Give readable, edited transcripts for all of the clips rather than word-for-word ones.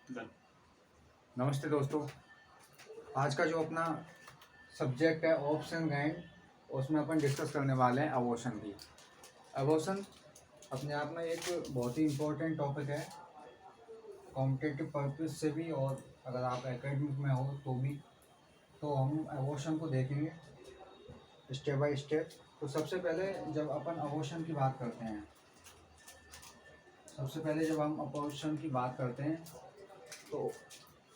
Done. नमस्ते दोस्तों। आज का जो अपना सब्जेक्ट है ऑप्शन एंड, उसमें अपन डिस्कस करने वाले हैं अबॉर्शन की। अबॉर्शन अपने आप में एक बहुत ही इम्पोर्टेंट टॉपिक है, कॉम्पिटिटिव पर्पज से भी, और अगर आप एकेडमिक में हो तो भी। तो हम अबॉर्शन को देखेंगे स्टेप बाय स्टेप। तो सबसे पहले जब अपन अबॉर्शन की बात करते हैं, सबसे पहले जब हम अबॉर्शन की बात करते हैं तो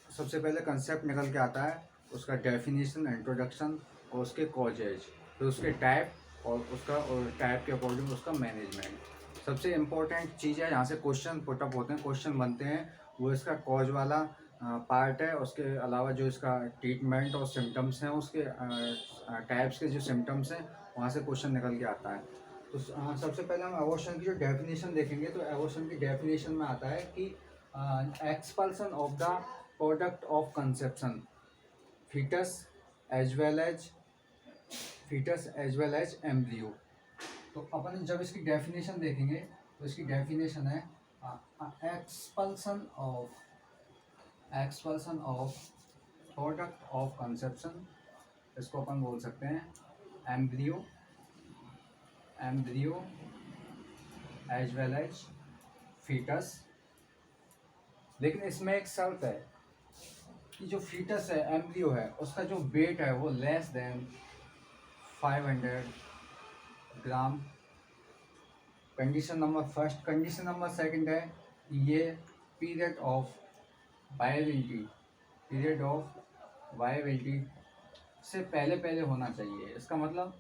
सबसे पहले कंसेप्ट निकल के आता है, उसका डेफिनेशन, इंट्रोडक्शन और उसके कॉजेज, फिर उसके टाइप और उसका और टाइप के अकॉर्डिंग उसका मैनेजमेंट। सबसे इम्पोर्टेंट चीज़ है, यहाँ से क्वेश्चन पुटअप होते हैं, क्वेश्चन बनते हैं, वो इसका कॉज वाला पार्ट है। उसके अलावा जो इसका ट्रीटमेंट और सिम्टम्स हैं, उसके टाइप्स के जो सिम्टम्स हैं, वहाँ से क्वेश्चन निकल के आता है। तो सबसे पहले हम अबॉर्शन की जो डेफिनेशन देखेंगे, तो अबॉर्शन की डेफिनेशन में आता है कि expulsion of the product of conception fetus as well as embryo. तो अपन जब इसकी डेफिनेशन देखेंगे तो इसकी डेफिनेशन है expulsion of product of conception. इसको अपन बोल सकते हैं embryo embryo as well as foetus. लेकिन इसमें एक शर्त है कि जो फीटस है, एम्ब्रियो है, उसका जो वेट है वो लेस देन 500 ग्राम। Condition number first. Condition number second है ये पीरियड ऑफ वायबिलिटी से पहले पहले होना चाहिए। इसका मतलब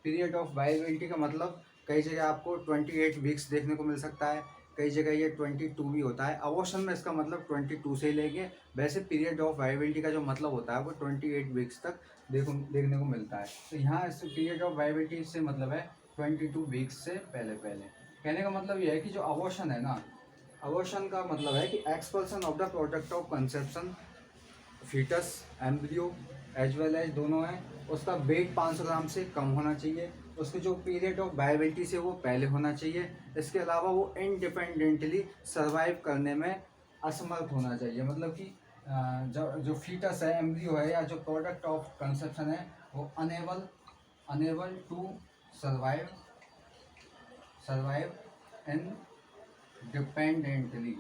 पीरियड ऑफ वायबिलिटी का मतलब कई जगह आपको 28 वीक्स देखने को मिल सकता है, कई जगह ये 22 भी होता है। अबॉर्शन में इसका मतलब 22 से ही लेके, वैसे पीरियड ऑफ वायबिलिटी का जो मतलब होता है वो 28 वीक्स तक देखने को मिलता है। तो यहाँ इस पीरियड ऑफ वायबिलिटी से मतलब है 22 वीक्स से पहले पहले। कहने का मतलब ये है कि जो अबॉर्शन है ना, अबॉर्शन का मतलब है कि expulsion of the product of conception foetus, embryo as well as दोनों हैं, उसका वेट 500 ग्राम से कम होना चाहिए, उसके जो पीरियड ऑफ वायबिलिटी से वो पहले होना चाहिए। इसके अलावा वो इंडिपेंडेंटली सर्वाइव करने में असमर्थ होना चाहिए। मतलब कि जो फीटस है, एम्ब्रियो है, या जो प्रोडक्ट ऑफ कंसेप्शन है, वो अनेबल टू सर्वाइव इंडिपेंडेंटली।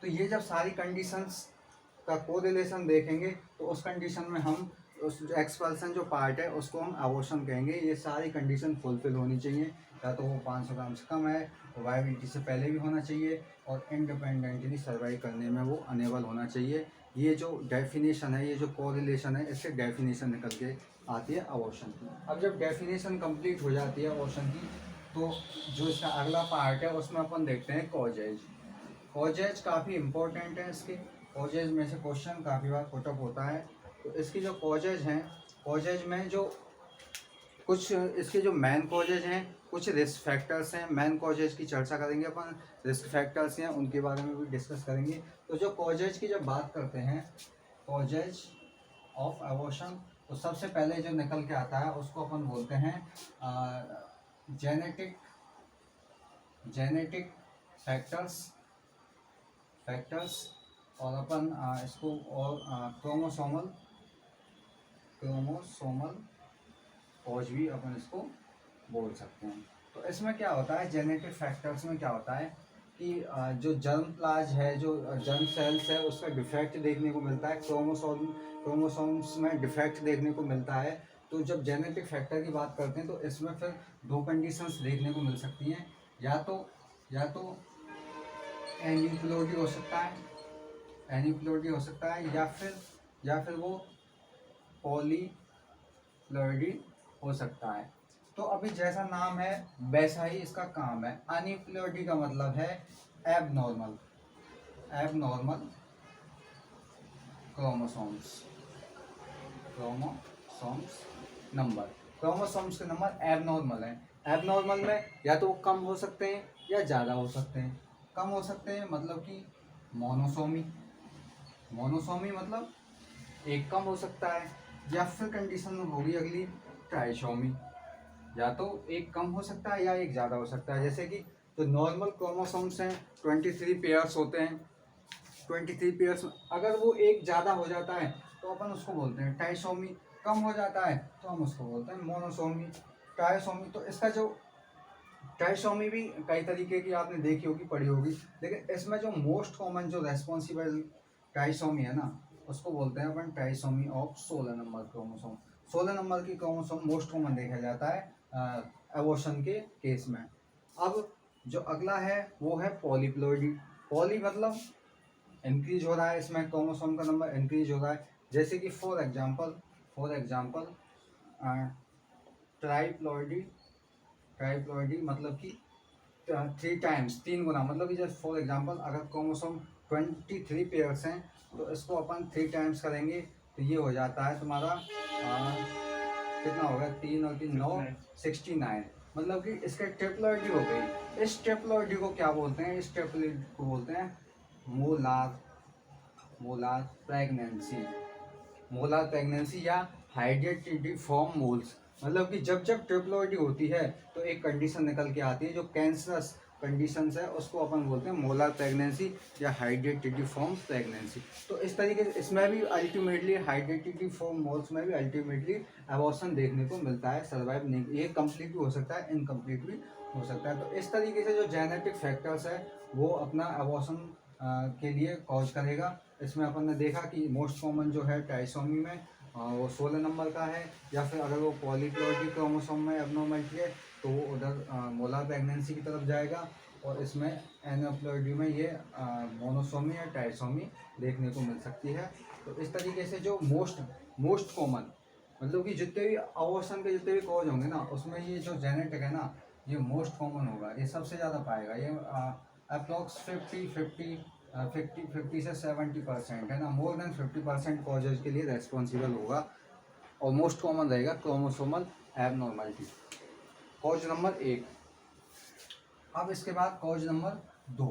तो ये जब सारी कंडीशंस का कोरिलेशन देखेंगे तो उस कंडीशन में हम उस एक्सपल्सन जो पार्ट है उसको हम अबॉर्शन कहेंगे। ये सारी कंडीशन फुलफिल होनी चाहिए, या तो वो 500 ग्राम से कम है, वायबिलिटी से पहले भी होना चाहिए, और इंडिपेंडेंटली सर्वाइव करने में वो अनेबल होना चाहिए। ये जो डेफिनेशन है, ये जो कोरिलेशन है, इससे डेफिनेशन निकल के आती है अबॉर्शन की। अब जब डेफिनेशन कंप्लीट हो जाती है अबॉर्शन की, तो जो इसका अगला पार्ट है उसमें अपन देखते हैं कॉजेज। कॉजेज काफ़ी इंपॉर्टेंट है। इसके कॉजेज में से क्वेश्चन काफ़ी बार पुटअप होता है। तो इसकी जो कॉजेज हैं, कॉजेज में जो कुछ इसके जो मेन कॉजेज हैं, कुछ रिस्क फैक्टर्स हैं। मेन कॉजेज की चर्चा करेंगे अपन, रिस्क फैक्टर्स हैं उनके बारे में भी डिस्कस करेंगे। तो जो कॉजेज की जब बात करते हैं, कॉजेज ऑफ अबॉर्शन, तो सबसे पहले जो निकल के आता है उसको अपन बोलते हैं जेनेटिक फैक्टर्स, और अपन इसको और क्रोमोसोमल कॉज भी अपन इसको बोल सकते हैं। तो इसमें क्या होता है, जेनेटिक फैक्टर्स में क्या होता है कि जो जर्म प्लाज है, जो जर्म सेल्स है, उसका डिफेक्ट देखने को मिलता है, क्रोमोसोम्स में डिफेक्ट देखने को मिलता है। तो जब जेनेटिक फैक्टर की बात करते हैं तो इसमें फिर दो कंडीशंस देखने को मिल सकती हैं, या तो एन्यूप्लोइडी हो सकता है, या फिर वो पॉलीप्लॉइडी हो सकता है। तो अभी जैसा नाम है वैसा ही इसका काम है। अनइप्लॉइडी का मतलब है एबनॉर्मल क्रोमोसोम्स नंबर। क्रोमोसोम्स के नंबर एबनॉर्मल है। एबनॉर्मल में या तो वो कम हो सकते हैं या ज़्यादा हो सकते हैं। कम हो सकते हैं मतलब कि मोनोसोमी मतलब एक कम हो सकता है, या फिर कंडीशन होगी अगली ट्राइसोमी, या तो एक कम हो सकता है या एक ज़्यादा हो सकता है। जैसे कि जो नॉर्मल क्रोमोसोम्स हैं 23 पेयर्स होते हैं, 23 पेयर्स, अगर वो एक ज़्यादा हो जाता है तो अपन उसको बोलते हैं ट्राइसोमी, कम हो जाता है तो हम उसको बोलते हैं मोनोसोमी, ट्राइसोमी। तो इसका जो ट्राइसोमी भी कई तरीके की आपने देखी होगी, पढ़ी होगी, लेकिन इसमें जो मोस्ट कॉमन जो रेस्पॉन्सिबल ट्राइसोमी है ना, उसको बोलते हैं अपन trisomy of 16 number chromosome. 16 number की क्रोमोसोम मोस्ट कॉमन देखा जाता है एबॉर्शन के केस में। अब जो अगला है वो है पॉलीप्लोइडी। पॉली मतलब इंक्रीज हो रहा है, इसमें क्रोमोसोम का नंबर इंक्रीज हो रहा है। जैसे कि फॉर एग्जांपल ट्राइप्लॉइडी, ट्राइप्लॉइडी मतलब कि 3 टाइम्स, 3 गुना, मतलब कि जैसे फॉर एग्जांपल अगर क्रोमोसोम 23 पेयर्स हैं तो इसको अपन 3 टाइम्स करेंगे तो ये हो जाता है तुम्हारा कितना होगा, 3 और 3 9, 69। मतलब कि इसके ट्रिप्लॉइडी हो गई। इस ट्रिप्लॉइडी को क्या बोलते हैं, इस ट्रिप्लॉइडी को बोलते हैं molar, molar pregnancy, molar pregnancy या हाइड्रेटिडिफॉर्म मोल्स। मतलब कि जब जब ट्रिप्लॉइडी होती है तो एक कंडीशन निकल के आती है जो कैंसरस कंडीशंस है, उसको अपन बोलते हैं मोलार प्रेगनेंसी या हाइड्रेटिडिफॉर्म प्रेगनेंसी। तो इस तरीके से इसमें भी अल्टीमेटली हाइड्रेटिडिफॉर्म मोल्स में भी अल्टीमेटली अबॉर्शन देखने को मिलता है, सर्वाइव नहीं, ये कंप्लीट भी हो सकता है, इनकम्प्लीट भी हो सकता है। तो इस तरीके से जो जेनेटिक फैक्टर्स है वो अपना अबॉर्शन के लिए कॉज करेगा। इसमें अपन ने देखा कि मोस्ट कॉमन जो है ट्राइसोमी में वो 16 नंबर का है, या फिर अगर वो पॉलीप्लॉइडी क्रोमोसोम में एब्नॉर्मलिटी है तो वो उधर मोलार प्रेगनेंसी की तरफ जाएगा, और इसमें एनोप्लॉइडी में ये मोनोसोमी या ट्राइसोमी देखने को मिल सकती है। तो इस तरीके से जो मोस्ट कॉमन, मतलब कि जितने भी अबॉर्शन के जितने भी कॉज होंगे ना, उसमें ये जो जेनेटिक है ना, ये मोस्ट कॉमन होगा, ये सबसे ज़्यादा पाएगा। ये अप्रॉक्स 50 से 70% है ना, मोर देन 50% कॉजेज के लिए रेस्पॉन्सिबल होगा, और मोस्ट कॉमन रहेगा क्रोमोसोमल एबनॉर्मलिटी, कॉज नंबर 1। अब इसके बाद कॉज नंबर 2,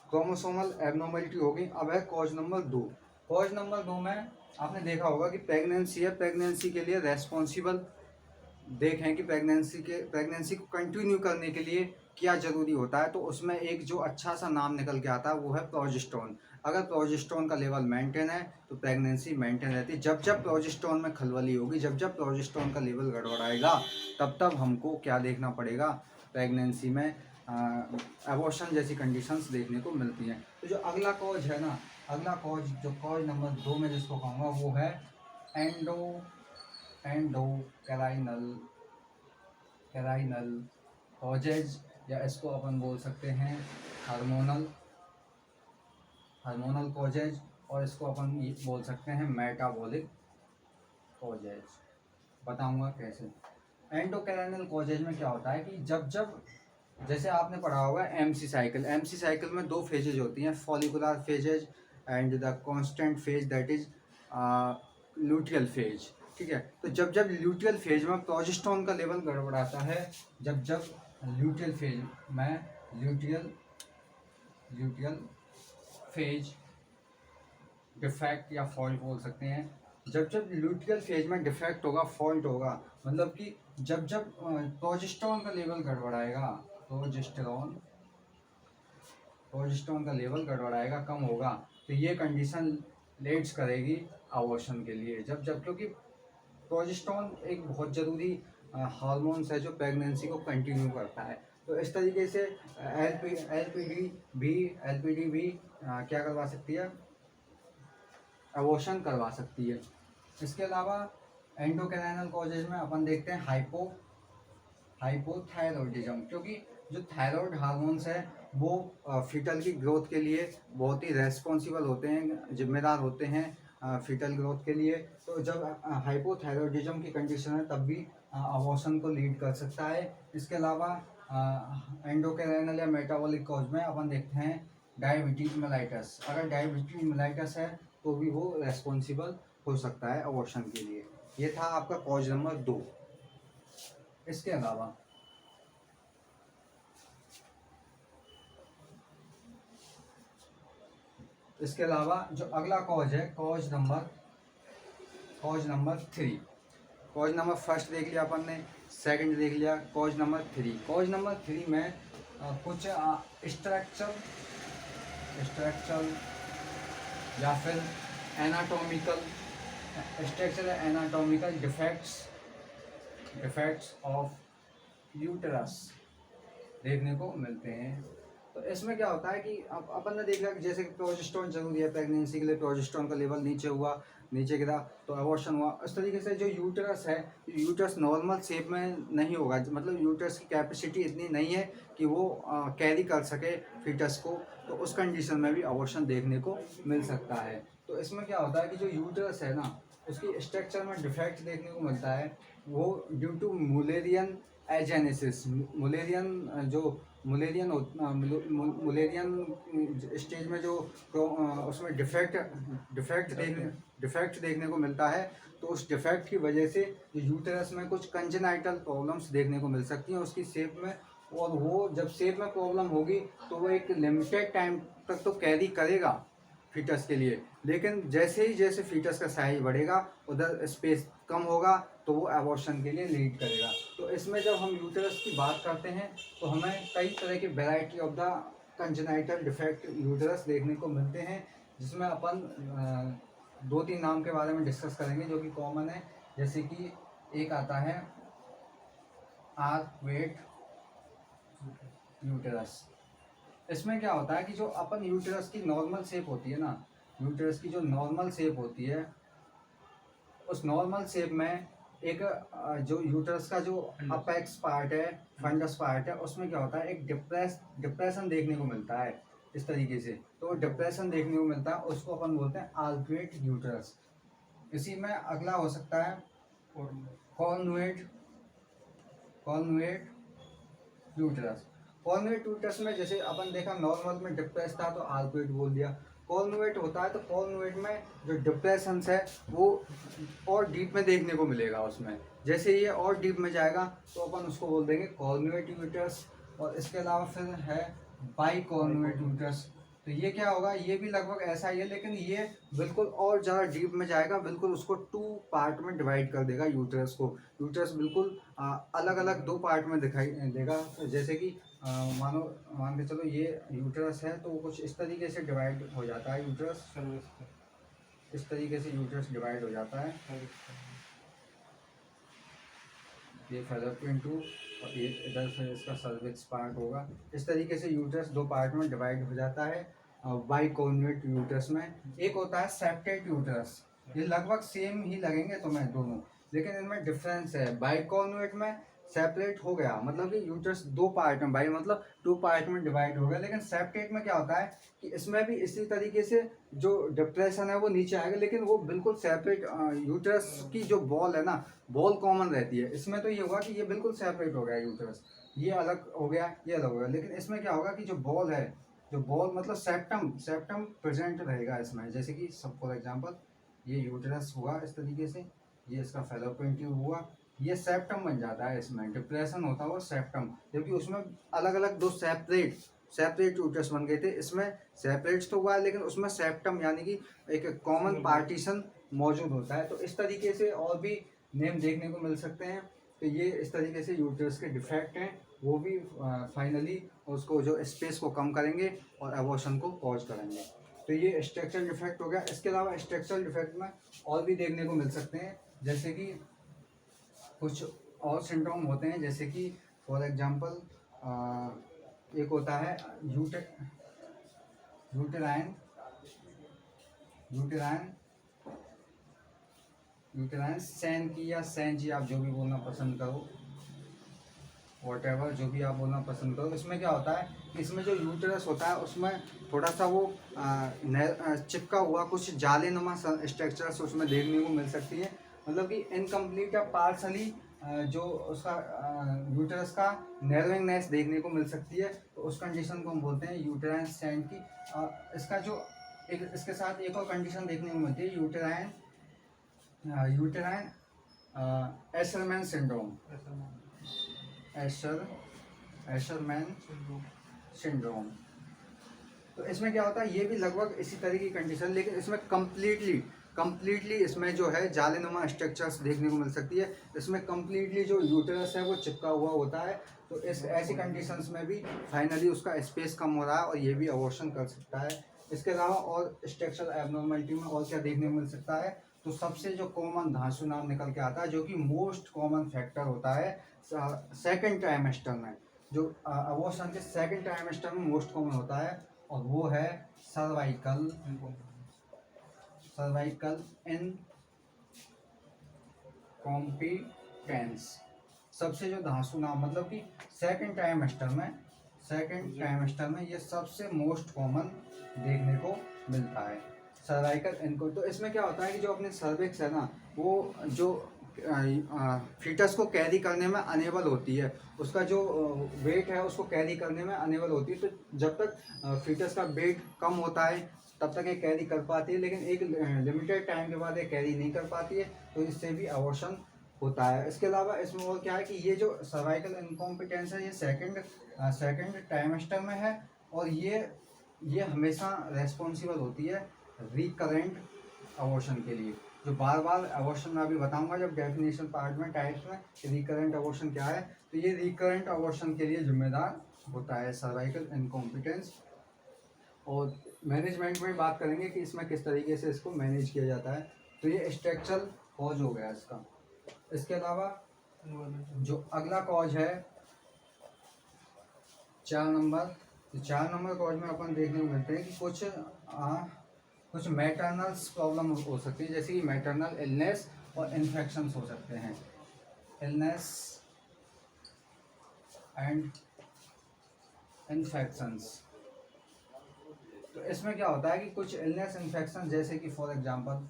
क्रोमोसोमल एबनॉर्मलिटी हो गई। अब है कॉज नंबर 2। कॉज नंबर 2 में आपने देखा होगा कि प्रेगनेंसी है, प्रेगनेंसी के लिए रेस्पॉन्सिबल देखें कि प्रेगनेंसी को कंटिन्यू करने के लिए क्या ज़रूरी होता है, तो उसमें एक जो अच्छा सा नाम निकल के आता है वो है प्रोजेस्टेरोन। अगर प्रोजेस्टेरोन का लेवल मेंटेन है तो प्रेगनेंसी मेंटेन रहती है। जब जब प्रोजेस्टेरोन में खलबली होगी, जब जब प्रोजेस्टेरोन का लेवल गड़बड़ाएगा, तब तब हमको क्या देखना पड़ेगा, प्रेगनेंसी में अबॉर्शन जैसी कंडीशंस देखने को मिलती हैं। तो जो अगला कॉज है ना, अगला कॉज जो कॉज नंबर 2 में जिसको कहूँगा वो है कैराइनल कॉजेज, या इसको अपन बोल सकते हैं हार्मोनल कॉजेज, और इसको अपन ये बोल सकते हैं मेटाबॉलिक कॉजेज। बताऊंगा कैसे। एंडोकैराइनल कॉजेज में क्या होता है कि जब जब, जैसे आपने पढ़ा होगा एमसी साइकिल में 2 फेजेज होती हैं, follicular phases and the constant phase that is luteal phase. ठीक है, तो जब जब ल्यूटियल फेज में प्रोजेस्टेरोन का लेवल गड़बड़ाता है, जब जब ल्यूटियल फेज में ल्यूटियल फेज डिफेक्ट या फॉल्ट बोल सकते हैं, जब जब ल्यूटियल फेज में डिफेक्ट होगा, फॉल्ट होगा, मतलब कि जब जब प्रोजेस्टेरोन का लेवल गड़बड़ाएगा, प्रोजेस्टेरोन का लेवल गड़बड़ाएगा, कम होगा, तो ये कंडीशन लेड्स करेगी अबॉर्शन के लिए। जब जब, क्योंकि प्रोजेस्टेरोन एक बहुत ज़रूरी हार्मोन्स है जो प्रेगनेंसी को कंटिन्यू करता है। तो इस तरीके से एलपीडी भी क्या करवा सकती है, अबॉर्शन करवा सकती है। इसके अलावा एंडोक्राइनल कॉजेज में अपन देखते हैं हाइपोथायरॉयडिज्म, क्योंकि जो थायराइड हार्मोन्स है वो फीटल की ग्रोथ के लिए बहुत ही रेस्पॉन्सिबल होते हैं, जिम्मेदार होते हैं फीटल ग्रोथ के लिए। तो जब हाइपोथायरॉयडिज्म की कंडीशन है तब भी अबॉर्शन को लीड कर सकता है। इसके अलावा एंडोक्राइनल या मेटाबॉलिक कॉज में अपन देखते हैं डायबिटीज मेलाइटस। अगर डायबिटीज मेलाइटस है तो भी वो रेस्पॉन्सिबल हो सकता है अबॉर्शन के लिए। ये था आपका कॉज नंबर 2। इसके अलावा जो अगला कॉज है, cause number 3। Cause number first देख लिया अपन ने, सेकंड देख लिया। कॉज नंबर 3, कॉज नंबर 3 में कुछ स्ट्रक्चरल या फिर एनाटॉमिकल डिफेक्ट्स ऑफ यूटरस देखने को मिलते हैं। तो इसमें क्या होता है कि अब अपन ने देखा कि जैसे प्रोजेस्टेरोन जरूरी है प्रेगनेंसी के लिए, प्रोजेस्टेरोन का लेवल नीचे गिरा तो अबॉर्शन हुआ। इस तरीके से जो यूटरस है, यूटरस नॉर्मल शेप में नहीं होगा, मतलब यूटरस की कैपेसिटी इतनी नहीं है कि वो कैरी कर सके फीटस को, तो उस कंडीशन में भी अबॉर्शन देखने को मिल सकता है। तो इसमें क्या होता है कि जो यूटरस है ना, उसकी स्ट्रक्चर में डिफेक्ट देखने को मिलता है, वो due to Mullerian agenesis. Mullerian stage में जो उसमें डिफेक्ट देखने को मिलता है, तो उस डिफेक्ट की वजह से जो यूटेरस में कुछ कंजेनाइटल प्रॉब्लम्स देखने को मिल सकती हैं उसकी शेप में। और वो जब शेप में प्रॉब्लम होगी तो वो एक लिमिटेड टाइम तक तो कैरी करेगा फीटस के लिए, लेकिन जैसे फीटस का साइज बढ़ेगा उधर स्पेस कम होगा तो वो एबॉर्शन के लिए लीड करेगा। तो इसमें जब हम यूटेरस की बात करते हैं तो हमें कई तरह की variety of the congenital defect uterus देखने को मिलते हैं, जिसमें अपन 2-3 नाम के बारे में डिस्कस करेंगे जो कि कॉमन है। जैसे कि एक आता है आर्क्वेट यूटेरस। इसमें क्या होता है कि जो अपन यूटेरस की नॉर्मल शेप होती है ना, यूटेरस की जो नॉर्मल शेप होती है, उस नॉर्मल शेप में एक जो यूटेरस का जो अपेक्स पार्ट है, फंडस पार्ट है, उसमें क्या होता है एक डिप्रेशन देखने को मिलता है इस तरीके से। तो डिप्रेशन देखने को मिलता है, उसको अपन बोलते हैं आर्क्वेट यूटेरस। इसी में अगला हो सकता है कॉन्वेट यूटेरस। कॉन्वेट यूटेरस में जैसे अपन देखा नॉर्मल में डिप्रेस था तो आर्क्वेट बोल दिया। कॉन्वेट होता है तो कॉन्वेट में जो डिप्रेशन है वो और डीप में देखने को मिलेगा उसमें। जैसे ये और डीप में जाएगा तो अपन उसको बोल देंगे कॉन्वेट यूटेरस। और इसके अलावा फिर है बाई कॉन्वेट यूटेरस। तो ये क्या होगा, ये भी लगभग ऐसा ही है, लेकिन ये बिल्कुल और ज़्यादा डीप में जाएगा, बिल्कुल उसको 2 पार्ट में डिवाइड कर देगा यूटेरस को। यूटेरस बिल्कुल अलग अलग 2 पार्ट में दिखाई देगा। जैसे कि मान के चलो ये यूटेरस है तो वो कुछ इस तरीके से डिवाइड हो जाता है यूटेरस, इस तरीके से यूटेरस डिवाइड हो जाता है। ये फैलोपियन ट्यूब और ये इधर से इसका सर्विक्स पार्ट होगा। इस तरीके से यूटेरस 2 पार्ट में डिवाइड हो जाता है बाइकॉन्वेट यूटेरस में। एक होता है सेप्टेट यूटेरस। ये लगभग सेम ही लगेंगे तुम्हें दोनों, लेकिन इनमें डिफरेंस है। बाइकॉन्वेट में सेपरेट हो गया, मतलब कि यूटेरस 2 पार्ट में, बाई मतलब 2 पार्ट में डिवाइड हो गया। लेकिन सेप्टेट में क्या होता है कि इसमें भी इसी तरीके से जो डिप्रेशन है वो नीचे आएगा, लेकिन वो बिल्कुल सेपरेट। यूटेरस की जो बॉल है ना, बॉल कॉमन रहती है। इसमें तो ये होगा कि ये बिल्कुल सेपरेट हो गया यूटेरस, ये अलग हो गया, ये अलग हो गया। लेकिन इसमें क्या होगा कि जो बॉल है, जो बॉल मतलब सेप्टम प्रेजेंट रहेगा इसमें। जैसे कि सब फॉर एग्जांपल ये यूटेरस हुआ इस तरीके से, ये इसका फैलोपियन ट्यूब हुआ, ये सेप्टम बन जाता है। इसमें डिप्रेशन होता है वो सेप्टम, जबकि उसमें अलग अलग 2 सेपरेट यूटेरस बन गए थे। इसमें सेपरेट तो हुआ है लेकिन उसमें सेप्टम यानी कि एक कॉमन पार्टीशन मौजूद होता है। तो इस तरीके से और भी नेम देखने को मिल सकते हैं। तो ये इस तरीके से यूटेरस के डिफेक्ट हैं, वो भी फाइनली उसको जो स्पेस को कम करेंगे और एबॉर्शन को कॉज करेंगे। तो ये स्ट्रक्चरल डिफेक्ट हो गया। इसके अलावा स्ट्रक्चरल डिफेक्ट में और भी देखने को मिल सकते हैं, जैसे कि कुछ और सिंड्रोम होते हैं। जैसे कि फॉर एग्जांपल एक होता है यूटेराइन सैन की या सैन जी, आप जो भी बोलना पसंद करो, वॉटेवर जो भी आप बोलना पसंद करो। इसमें क्या होता है कि इसमें जो यूटेरस होता है उसमें थोड़ा सा वो चिपका हुआ कुछ जालीनुमा स्ट्रक्चर्स उसमें देखने को मिल सकती है, मतलब कि इनकम्प्लीट या पार्सली जो उसका यूटेरस का नैरोइंगनेस देखने को मिल सकती है। तो उस कंडीशन को हम बोलते हैं यूटेराइन सैन की। इसका जो इसके साथ एक और कंडीशन देखने को मिलती है uterine Asherman syndrome, Asherman syndrome. तो इसमें क्या होता है, ये भी लगभग इसी तरह की कंडीशन, लेकिन इसमें कम्प्लीटली इसमें जो है जालीनुमा स्ट्रक्चर्स देखने को मिल सकती है। इसमें कम्प्लीटली जो यूटेरस है वो चिपका हुआ होता है। तो इस ऐसी कंडीशंस में भी फाइनली उसका स्पेस कम हो रहा है और ये भी अबॉर्शन कर सकता है। इसके अलावा और स्ट्रक्चरल एबनॉर्मलिटी में और क्या देखने को मिल सकता है, तो सबसे जो कॉमन धांसू नाम निकल के आता है, जो कि मोस्ट कॉमन फैक्टर होता है सेकेंड ट्राइमेस्टर में, जो अबॉर्शन के सेकेंड ट्राइमेस्टर में मोस्ट कॉमन होता है, और वो है सर्वाइकल इनकॉम्पिटेंस। सबसे जो धांसू नाम मतलब कि सेकेंड ट्राइमेस्टर में ये सबसे मोस्ट कॉमन देखने को मिलता है सर्वाइकल इनको। तो इसमें क्या होता है कि जो अपने सर्विक्स है ना, वो जो फीटस को कैरी करने में अनेबल होती है, उसका जो वेट है उसको कैरी करने में अनेबल होती है। तो जब तक फीटस का वेट कम होता है तब तक ये कैरी कर पाती है, लेकिन एक लिमिटेड टाइम के बाद ये कैरी नहीं कर पाती है, तो इससे भी अबॉर्शन होता है। इसके अलावा इसमें और क्या है कि ये जो सर्वाइकल इनकॉम्पिटेंस है ये सेकंड ट्राइमेस्टर में है, और ये हमेशा रेस्पॉन्सिबल होती है रिकरेंट अबॉर्शन के लिए, जो बार बार अबॉर्शन मैं अभी बताऊंगा जब डेफिनेशन पार्ट में टाइप्स में रिकरेंट अबॉर्शन क्या है। तो ये रिकरेंट अबॉर्शन के लिए जिम्मेदार होता है सर्वाइकल इनकॉम्पिटेंस। और मैनेजमेंट में बात करेंगे कि इसमें किस तरीके से इसको मैनेज किया जाता है। तो ये स्ट्रक्चरल कॉज हो गया इसका। इसके अलावा जो अगला कॉज है 4 नंबर, तो 4 नंबर कॉज में अपन देखने को मिलते हैं कि कुछ मैटरनल प्रॉब्लम हो सकती है, जैसे कि मैटरनल इलनेस और इन्फेक्शंस हो सकते हैं। इलनेस एंड इन्फेक्शंस, तो इसमें क्या होता है कि कुछ इलनेस इन्फेक्शन, जैसे कि फॉर एग्जांपल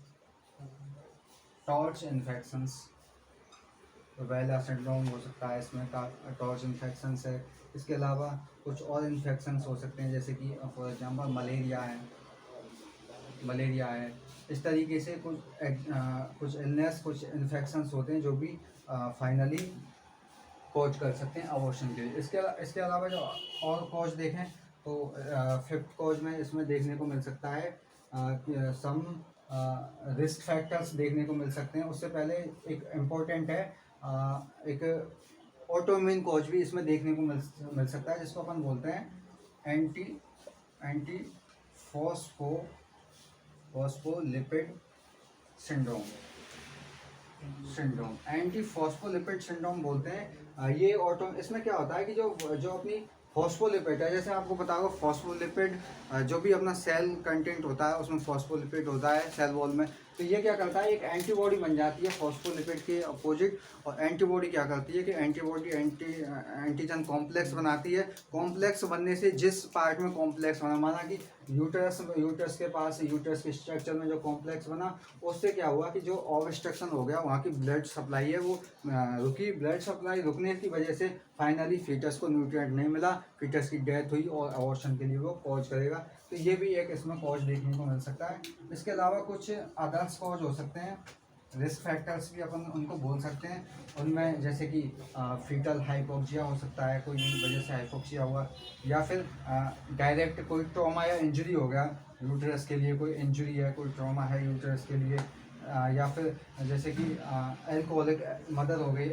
टॉर्च इन्फेक्शंस, वेला सिंड्रोम हो सकता है, इसमें का टॉर्च इन्फेक्शंस है। इसके अलावा कुछ और इन्फेक्शंस हो सकते हैं, जैसे कि फॉर एग्जांपल मलेरिया है। इस तरीके से कुछ इलनेस, कुछ इन्फेक्शंस होते हैं जो भी फाइनली कॉज कर सकते हैं अबॉर्शन के लिए। इसके अलावा जो और कॉज देखें तो 5th कॉज में इसमें देखने को मिल सकता है सम रिस्क फैक्टर्स देखने को मिल सकते हैं। उससे पहले एक इम्पोर्टेंट है एक ऑटोइम्यून कॉज भी इसमें देखने को मिल सकता है, जिसको अपन बोलते हैं anti phospholipid syndrome. Anti phospholipid syndrome बोलते हैं। ये इसमें क्या होता है कि जो अपनी फॉस्फोलिपिड है, जैसे आपको पता होगा फॉस्फोलिपिड जो भी अपना सेल कंटेंट होता है उसमें फॉस्फोलिपिड होता है सेल वॉल में। तो ये क्या करता है, एक एंटीबॉडी बन जाती है फॉस्फोलिपिड के अपोजिट। और एंटीबॉडी क्या करती है कि एंटीबॉडी एंटीजन कॉम्प्लेक्स बनाती है। कॉम्प्लेक्स बनने से जिस पार्ट में कॉम्प्लेक्स बना, माना कि यूटरस के पास यूटरस के स्ट्रक्चर में जो कॉम्प्लेक्स बना, उससे क्या हुआ कि जो ऑब्स्ट्रक्शन हो गया, वहाँ की ब्लड सप्लाई है वो रुकी। ब्लड सप्लाई रुकने की वजह से फाइनली फीटस को न्यूट्रिएंट नहीं मिला, फीटस की डेथ हुई और अबॉर्शन के लिए वो कॉज करेगा। तो ये भी एक इसमें कॉज देखने को मिल सकता है। इसके अलावा कुछ अदर्स कॉज हो सकते हैं, रिस्क फैक्टर्स भी अपन उनको बोल सकते हैं। उनमें जैसे कि फीटल हाइपोक्सिया हो सकता है, कोई वजह से हाइपोक्सिया हुआ, या फिर डायरेक्ट कोई ट्रॉमा या इंजरी हो गया यूटरस के लिए, कोई इंजरी है, कोई ट्रॉमा है यूटरस के लिए, या फिर जैसे कि एल्कोहलिक मदर हो गई,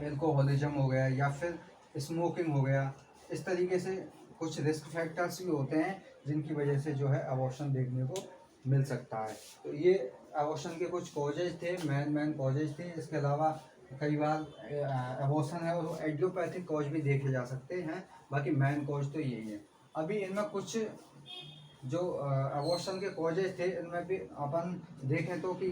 एल्कोहलिज्म हो गया, या फिर स्मोकिंग हो गया। इस तरीके से कुछ रिस्क फैक्टर्स भी होते हैं जिनकी वजह से जो है अबॉर्शन देखने को मिल सकता है। तो ये अबॉर्शन के कुछ कॉजेज थे, मेन कॉजेज थे। इसके अलावा कई बार अबॉर्शन है और एडियोपैथिक कॉज भी देखे जा सकते हैं, बाकी मेन कॉज तो यही है। अभी इनमें कुछ जो अबॉर्शन के कॉजेज थे, इनमें भी अपन देखें तो कि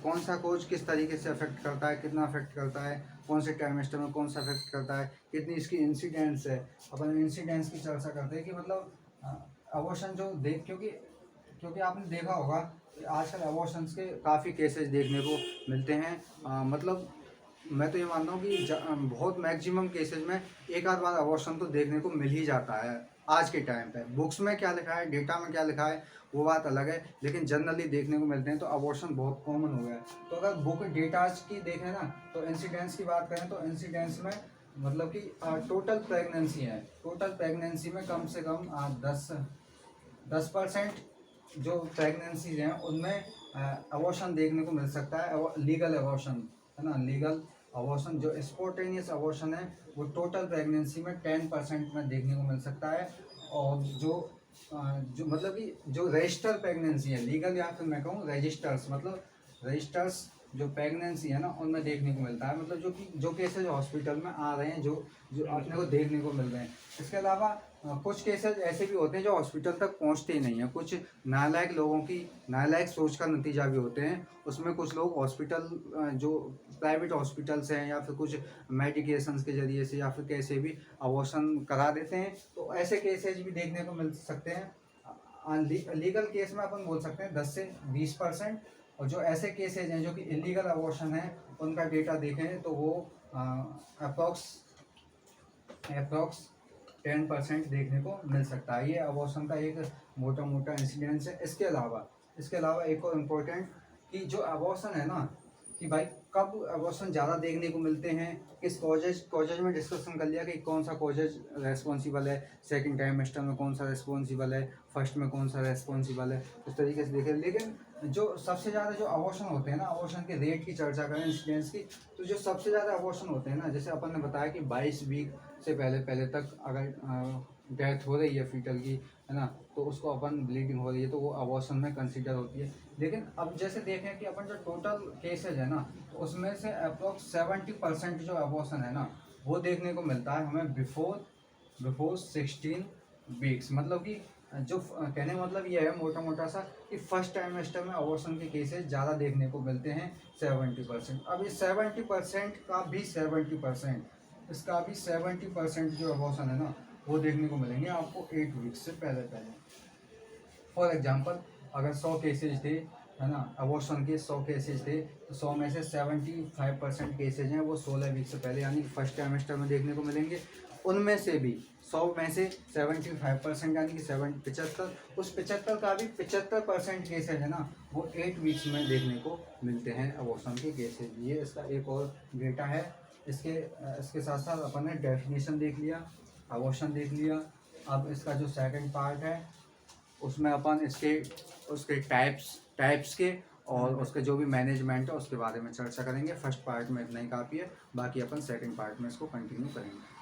कौन सा कॉज किस तरीके से अफेक्ट करता है, कितना अफेक्ट करता है, कौन से ट्राइमेस्टर में कौन सा अफेक्ट करता है, कितनी इसकी इंसिडेंस है। अपन इंसिडेंस की चर्चा करते हैं कि मतलब अबॉर्शन जो क्योंकि आपने देखा होगा आजकल अबॉर्शंस के काफ़ी केसेस देखने को मिलते हैं। मतलब मैं तो ये मानता हूँ कि बहुत मैक्सिमम केसेस में एक आध बार अबॉर्शन तो देखने को मिल ही जाता है आज के टाइम पे। बुक्स में क्या लिखा है, डेटा में क्या लिखा है, वो बात अलग है, लेकिन जनरली देखने को मिलते हैं। तो अबॉर्शन बहुत कॉमन हो गया है। तो अगर बुक डेटाज की देखें ना, तो इंसिडेंस की बात करें तो इंसिडेंस में मतलब कि टोटल प्रेगनेंसी में कम से कम 10% जो प्रेगनेंसीज हैं उनमें अबॉर्शन देखने को मिल सकता है, लीगल अबॉर्शन है ना, लीगल अबॉर्शन। जो स्पॉन्टेनियस अबॉर्शन है वो टोटल प्रेगनेंसी में 10% में देखने को मिल सकता है। और जो मतलब कि जो रजिस्टर प्रेगनेंसी है, लीगल या फिर मैं कहूँ रजिस्टर्स, मतलब रजिस्टर्स जो प्रेगनेंसी है ना उनमें देखने को मिलता है, मतलब जो केसेज हॉस्पिटल में आ रहे हैं, जो जो अपने को देखने को मिल रहे हैं। इसके अलावा कुछ केसेज ऐसे भी होते हैं जो हॉस्पिटल तक पहुंचते ही नहीं है, कुछ नालायक लोगों की नालायक सोच का नतीजा भी होते हैं। उसमें कुछ लोग हॉस्पिटल जो प्राइवेट हॉस्पिटल्स हैं या फिर कुछ मेडिकेशंस के ज़रिए से या फिर कैसे भी अबॉर्शन करा देते हैं, तो ऐसे केसेज भी देखने को मिल सकते हैं। लीगल केस में अपन बोल सकते हैं 10 से 20%। और जो ऐसे केसेज हैं जो कि इलीगल अबॉर्शन है, उनका डेटा देखें तो वो अप्रॉक्स 10% देखने को मिल सकता है। ये अबॉर्शन का एक मोटा मोटा इंसिडेंस है। इसके अलावा एक और इम्पोर्टेंट कि जो अबॉर्शन है ना, कि भाई कब अबॉर्शन ज़्यादा देखने को मिलते हैं, किस कॉजेज में डिस्कशन कर लिया कि कौन सा कॉजेज रेस्पॉन्सिबल है, सेकंड टाइमेस्टर में कौन सा रेस्पॉन्सिबल है, फर्स्ट में कौन सा रेस्पॉन्सिबल है, उस तरीके से देखें। लेकिन जो सबसे ज़्यादा जो अबॉर्शन होते हैं ना, अबॉर्शन के रेट की चर्चा करें, इंसिडेंस की, तो जो सबसे ज़्यादा अबॉर्शन होते हैं ना, जैसे अपन ने बताया कि 22 वीक से पहले तक अगर डेथ हो रही है फीटल की, है ना, तो उसको अपन ब्लीडिंग हो रही है तो वो अबॉर्शन में कंसीडर होती है। लेकिन अब जैसे देखें कि अपन जो टोटल केसेज है ना, तो उसमें से अप्रोक्स 70% जो अबॉर्शन है ना, वो देखने को मिलता है हमें बिफोर 16 वीक्स। मतलब कि जो कहने का मतलब ये है मोटा मोटा सा कि फर्स्ट टाइमेस्टर में अबॉर्शन के केसेस ज़्यादा देखने को मिलते हैं 70%। अब इस 70% का भी 70%, इसका भी 70% जो अबॉर्शन है ना, वो देखने को मिलेंगे आपको 8 वीक्स से पहले। फॉर एग्जांपल अगर 100 केसेज थे, है ना, अबॉर्शन के 100 केसेज थे, तो 100 में से 75% केसेज हैं वो 16 वीक से पहले यानी कि फर्स्ट टाइमेस्टर में देखने को मिलेंगे। उनमें से भी 100 में से 75% यानी कि 75, उस 75 का भी 75% केसेज है ना, वो 8 वीक्स में देखने को मिलते हैं अबॉर्शन के केसेज। ये इसका एक और डेटा है। इसके साथ साथ अपन ने डेफिनेशन देख लिया, अबॉर्शन देख लिया। अब इसका जो सेकंड पार्ट है उसमें अपन उसके टाइप्स के और उसके जो भी मैनेजमेंट है उसके बारे में चर्चा करेंगे। फर्स्ट पार्ट में इतना ही काफ़ी है, बाकी अपन सेकंड पार्ट में इसको कंटिन्यू करेंगे।